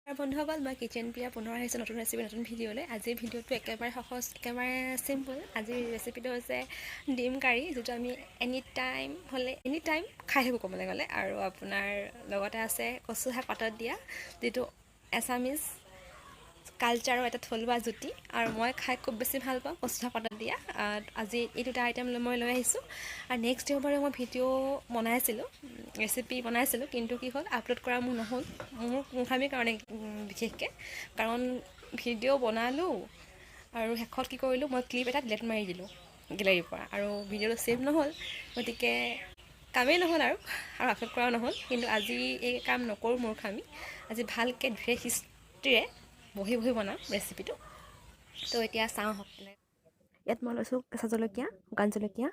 বন্ধুসকল মই কিচেন প্ৰিয়া পুনৰ আহিছোঁ নতুন ৰেচিপি নতুন ভিডিঅ'লৈ। আজিৰ ভিডিঅ'টো একেবাৰে সহজ একেবাৰে চিম্পল। আজিৰ ৰেচিপিটো হৈছে ডিম কাৰী, যিটো আমি এনি টাইম খাই থাকোঁ ক'বলৈ গ'লে। আৰু আপোনাৰ লগতে আছে কচু শাক পাতত দিয়া, যিটো এছামিজ কালচাৰৰ এটা থলুৱা জুতি, আৰু মই খাই খুব বেছি ভাল পাওঁ কচু শাক পাতত দিয়া। আজি এই দুটা আইটেম মই লৈ আহিছোঁ। আৰু নেক্সট দেওবাৰে মই ভিডিঅ' বনাইছিলোঁ, ৰেচিপি বনাইছিলোঁ, কিন্তু কি হ'ল আপলোড কৰা মোৰ নহ'ল, মোৰ মূৰ্খামিৰ কাৰণে বিশেষকৈ। কাৰণ ভিডিঅ' বনালোঁ আৰু শেষত কি কৰিলোঁ, মই ক্লিপ এটা ডিলিট মাৰি দিলোঁ গেলেৰীৰ পৰা, আৰু ভিডিঅ'টো ছেভ নহ'ল, গতিকে কামেই নহ'ল আৰু আপলোড কৰাও নহ'ল। কিন্তু আজি এই কাম নকৰোঁ মূৰ্খামি। আজি ভালকৈ ধীৰে সুস্থিৰে বহি বনাম ৰেচিপিটো। তো এতিয়া চাওঁ হওক। ইয়াত মই লৈছোঁ কেঁচা জলকীয়া, শুকান জলকীয়া,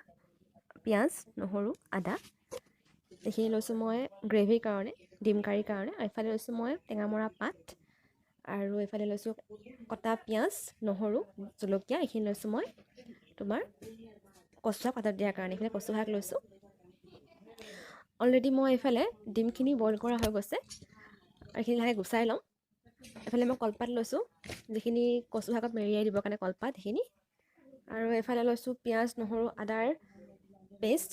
পিঁয়াজ, নহৰু, আদা। এইখিনি লৈছোঁ মই গ্ৰেভিৰ কাৰণে, ডিম কাৰীৰ কাৰণে। আৰু এইফালে লৈছোঁ মই টেঙামৰা পাত, আৰু এইফালে লৈছোঁ কটা পিঁয়াজ, নহৰু, জলকীয়া। এইখিনি লৈছোঁ মই তোমাৰ কচু শাক পাতত দিয়াৰ কাৰণে। এইফালে কচু শাক লৈছোঁ। অলৰেডি মই এইফালে ডিমখিনি বইল কৰা হৈ গৈছে, আৰু এইখিনি লাহে গুচাই ল'ম। এইফালে মই কলপাত লৈছোঁ, যিখিনি কচু শাকত মেৰিয়াই দিবৰ কাৰণে কলপাত সেইখিনি। আৰু এইফালে লৈছোঁ পিঁয়াজ, নহৰু, আদাৰ পেষ্ট,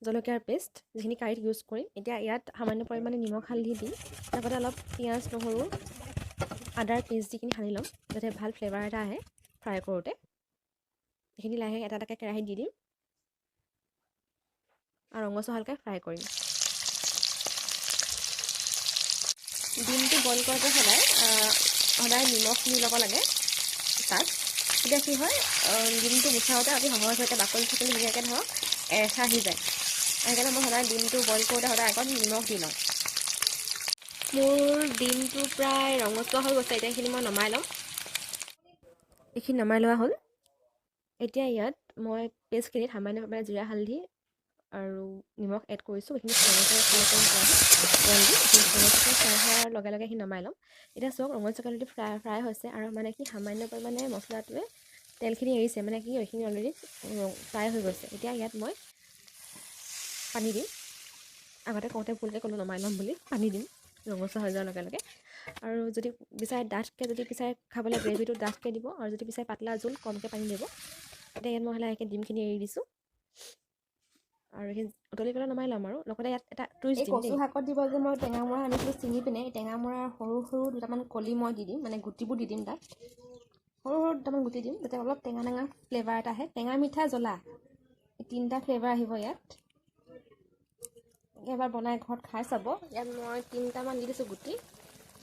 জলকীয়াৰ পেষ্ট, যিখিনি কাৰীত ইউজ কৰিম। এতিয়া ইয়াত সামান্য পৰিমাণে নিমখ হালধি দি লগতে অলপ পিঁয়াজ, নহৰু, আদাৰ পেষ্ট যিখিনি সানি ল'ম, যাতে ভাল ফ্লেভাৰ এটা আহে ফ্ৰাই কৰোঁতে। এইখিনি লাহে এটা এটাকৈ কেৰাহীত দি দিম আৰু ৰঙচুৱা হালকৈ ফ্ৰাই কৰিম। ডিমটো বইল কৰোঁতে সদায় নিমখ দি ল'ব লাগে তাত। তেতিয়া কি হয়, ডিমটো গুচাওঁতে অতি সহজ হৈ বাকলি থাকিলে ধুনীয়াকৈ ধৰক এৰখা আহি যায়। সেইকাৰণে মই সদায় ডিমটো বইল কৰোঁতে সদায় আগত নিমখ দি লওঁ। মোৰ ডিমটো প্ৰায় ৰঙচুৱা হৈ গৈছে। এতিয়া এইখিনি মই নমাই ল'ম। এইখিনি নমাই লোৱা হ'ল। এতিয়া ইয়াত মই পেষ্টখিনিত সামান্য পৰিমাণে জিৰা, হালধি আৰু নিমখ এড কৰিছোঁ। এইখিনি ফ্ৰাই হোৱাৰ লগে লগে এইখিনি নমাই ল'ম। এতিয়া চাওক ৰঙচুৱাকৈ অলৰেডি ফ্ৰাই হৈছে, আৰু মানে কি সামান্য পৰিমাণে মছলাটোৱে তেলখিনি এৰিছে, মানে কি এইখিনি অলৰেডি ফ্ৰাই হৈ গৈছে। এতিয়া ইয়াত মই পানী দিম। আগতে কওঁতে ভুলকৈ ক'লোঁ নমাই ল'ম বুলি, পানী দিম ৰঙচুৱা হৈ যোৱাৰ লগে লগে। আৰু যদি বিচাৰে ডাঠকৈ, যদি বিচাৰে খাবলৈ গ্ৰেভিটো ডাঠকৈ দিব, আৰু যদি বিচাৰে পাতলা জোল কমকৈ পানী দিব। এতিয়া ইয়াত মই লাহেকৈ ডিমখিনি এৰি দিছোঁ, আৰু এইখিনি উতলি পেলাই নমাই ল'ম। আৰু লগতে ইয়াত এটা টুইষ্ট দিম। কচু শাকত দিব যে মই টেঙামৰা আনিছিলোঁ ছিঙি পিনে, টেঙামৰাৰ সৰু সৰু দুটামান কলি মই দি দিম, মানে গুটিবোৰ দি দিম তাত। সৰু সৰু দুটামান গুটি দিম, যাতে অলপ টেঙা ফ্লেভাৰ এটা আহে। টেঙা, মিঠা, জ্বলা এই তিনিটা ফ্লেভাৰ আহিব ইয়াত। এবাৰ বনাই ঘৰত খাই চাব। ইয়াত মই 3টামান দি দিছোঁ গুটি।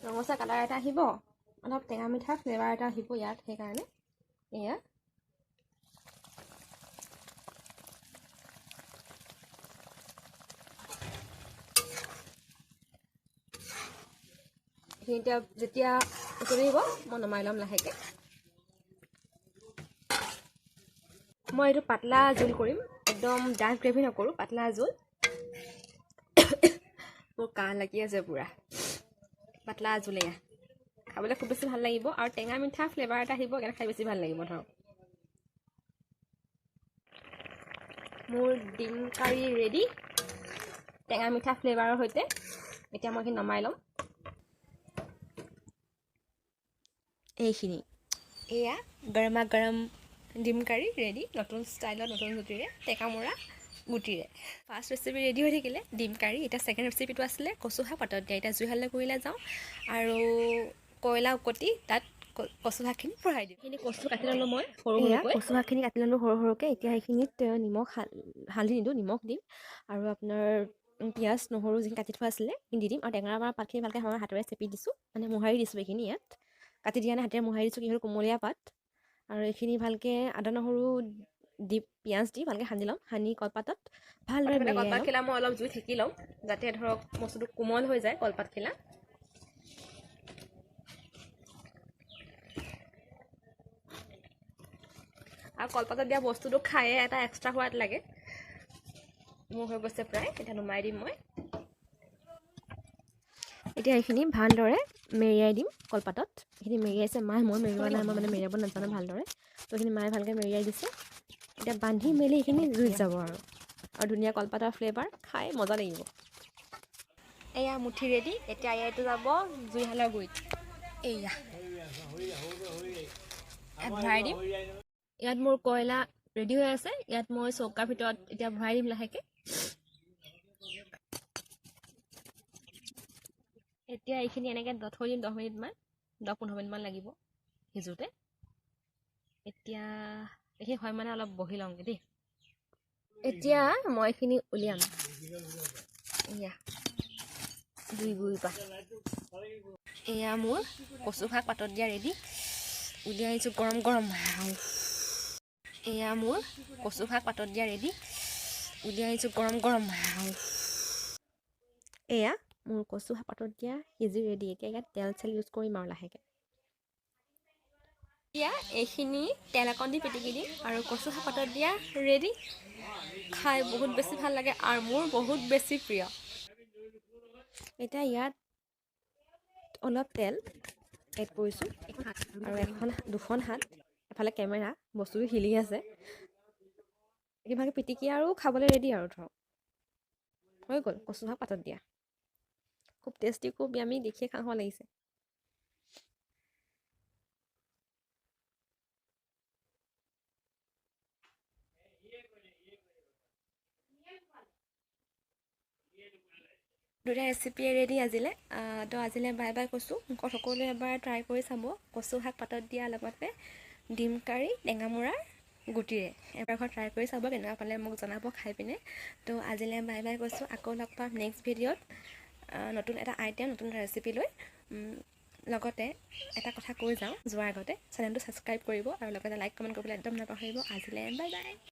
ৰঙচুৱা কালাৰ এটা আহিব, অলপ টেঙা মিঠা ফ্লেভাৰ এটা আহিব ইয়াত। সেইকাৰণে এয়া এইখিনি যেতিয়া উতলিব মই নমাই ল'ম লাহেকৈ। মই এইটো পাতলা জোল কৰিম, একদম ডাৰ্ক গ্ৰেভি নকৰোঁ, পাতলা জোল। মোৰ কাহ লাগি আছে পূৰা। পাতলা জোল এয়া খাবলৈ খুব বেছি ভাল লাগিব, আৰু টেঙা মিঠা ফ্লেভাৰ এটা আহিব, সেইকাৰণে খাই বেছি ভাল লাগিব। ধৰক মোৰ ডিম কাৰী ৰেডি, টেঙা মিঠা ফ্লেভাৰৰ সৈতে। এতিয়া মই এইখিনি নমাই ল'ম। এইখিনি এয়া গৰমা গৰম ডিম কাৰী ৰেডি, নতুন ষ্টাইলত, নতুন জুতিৰে, টেঙামৰা গুটিৰে। ফাৰ্ষ্ট ৰেচিপি ৰেডি হৈ থাকিলে ডিম কাৰী। এতিয়া ছেকেণ্ড ৰেচিপিটো আছিলে কচু শাক পাতত দিয়া। এতিয়া জুইশাললৈ কৰিলে যাওঁ, আৰু কয়লা উকতি তাত কচু শাকখিনি ভৰাই দিওঁ। এইখিনি কচু কাটি ল'লোঁ মই সৰু সৰুকৈ। কচু শাকখিনি কাটি ল'লোঁ সৰু সৰুকৈ। এতিয়া সেইখিনিত নিমখ হালধি নিদিওঁ, নিমখ দিম, আৰু আপোনাৰ পিঁয়াজ, নহৰু যিখিনি কাটি থোৱা আছিলে সেইখিনি দি দিম। আৰু টেঙামৰা পাতখিনি ভালকৈ হাতেৰে চেপি দিছোঁ, মানে মোহাৰি দিছোঁ। এইখিনি ইয়াত কাটি দিয়া নাই, হাতেৰে মোহাৰি দিছোঁ, কি হ'ল কুমলীয়া পাত। আৰু এইখিনি ভালকৈ আদা নহৰু দি পিঁয়াজ দি ভালকৈ সানি ল'ম। সানি কলপাতত ভালদৰে কলপাতখিলা মই অলপ জুই সেকি ল'ম, যাতে ধৰক বস্তুটো কোমল হৈ যায় কলপাতখিলা। আৰু কলপাতত দিয়া বস্তুটো খায়ে এটা এক্সট্ৰা সোৱাদ লাগে। মোৰ হৈ গৈছে প্ৰায়, এতিয়া নমাই দিম মই। এতিয়া এইখিনি ভালদৰে মেৰিয়াই দিম কলপাতত। এইখিনি মেৰিয়াইছে মায়ে, মই মেৰিওৱা নাই, মই মানে মেৰিয়াব নাজানো ভালদৰে। তো এইখিনি মায়ে ভালকৈ মেৰিয়াই দিছে। এতিয়া বান্ধি মেলি এইখিনি জুইত যাব, আৰু ধুনীয়া কলপাতৰ ফ্লেভাৰ, খাই মজা লাগিব। এয়া মুঠি ৰেডি। এতিয়া এইটো যাব জুইশালৰ গুৰিত। এয়া ইয়াত ভৰাই দিম। ইয়াত মোৰ কয়লা ৰেডি হৈ আছে। ইয়াত মই চৌকাৰ ভিতৰত এতিয়া ভৰাই দিম লাহেকৈ। এতিয়া এইখিনি এনেকৈ থৈ দিম 10 মিনিটমান, 10-15 মিনিটমান লাগিব সিজোতে। এতিয়া এইখিনি হয় মানে অলপ বহি লওঁগৈ দেই। এতিয়া মই এইখিনি উলিয়াম। এয়া দুই গুৰিৰ পৰা এয়া মোৰ কচু শাক পাতত দিয়া ৰেডি। উলিয়াই আহিছোঁ গৰম গৰম। এয়া মোৰ কচু শাক পাতত দিয়া ৰেডি। উলিয়াই আহিছোঁ গৰম গৰম। এয়া মোৰ কচু শাক পাতত দিয়া সিজি ৰেডি। এতিয়া ইয়াত তেল চেল ইউজ কৰিম আৰু লাহেকৈ। এতিয়া এইখিনি তেল অকণ দি পিটিকি দিম আৰু কচু শাক পাতত দিয়া ৰেডি। খাই বহুত বেছি ভাল লাগে আৰু মোৰ বহুত বেছি প্ৰিয়। এতিয়া ইয়াত অলপ তেল এড কৰিছোঁ আৰু দুখন হাত এফালে কেমেৰা, বস্তুটো হিলি আছে। কিবাকৈ পিটিকি আৰু খাবলৈ ৰেডি আৰু ধৰক হৈ গ'ল কচু শাক পাতত দিয়া। খুব টেষ্টি, খুব য়ামি, দেখিয়ে খাওঁ খাওঁ লাগিছে। দুটা ৰেচিপিয়ে ৰেডি আজিলৈ। তো আজিলৈ বাই বাই কৈছোঁ। সকলোৱে এবাৰ ট্ৰাই কৰি চাব কচু শাক পাতত দিয়া লগতে ডিম কাৰী টেঙামৰাৰ গুটিৰে। এবাৰ ঘৰত ট্ৰাই কৰি চাব, কেনেকুৱা পালে মোক জনাব খাই পিনে। তো আজিলৈ বাই বাই কৈছোঁ। আকৌ লগ পাম নেক্সট ভিডিঅ'ত নতুন এটা আইটেম, নতুন এটা ৰেচিপি লৈ। লগতে এটা কথা কৈ যাওঁ যোৱাৰ আগতে, চেনেলটো ছাবস্ক্ৰাইব কৰিব আৰু লগতে লাইক কমেণ্ট কৰিবলৈ একদম নাপাহৰিব। আজিলৈ বাই বাই।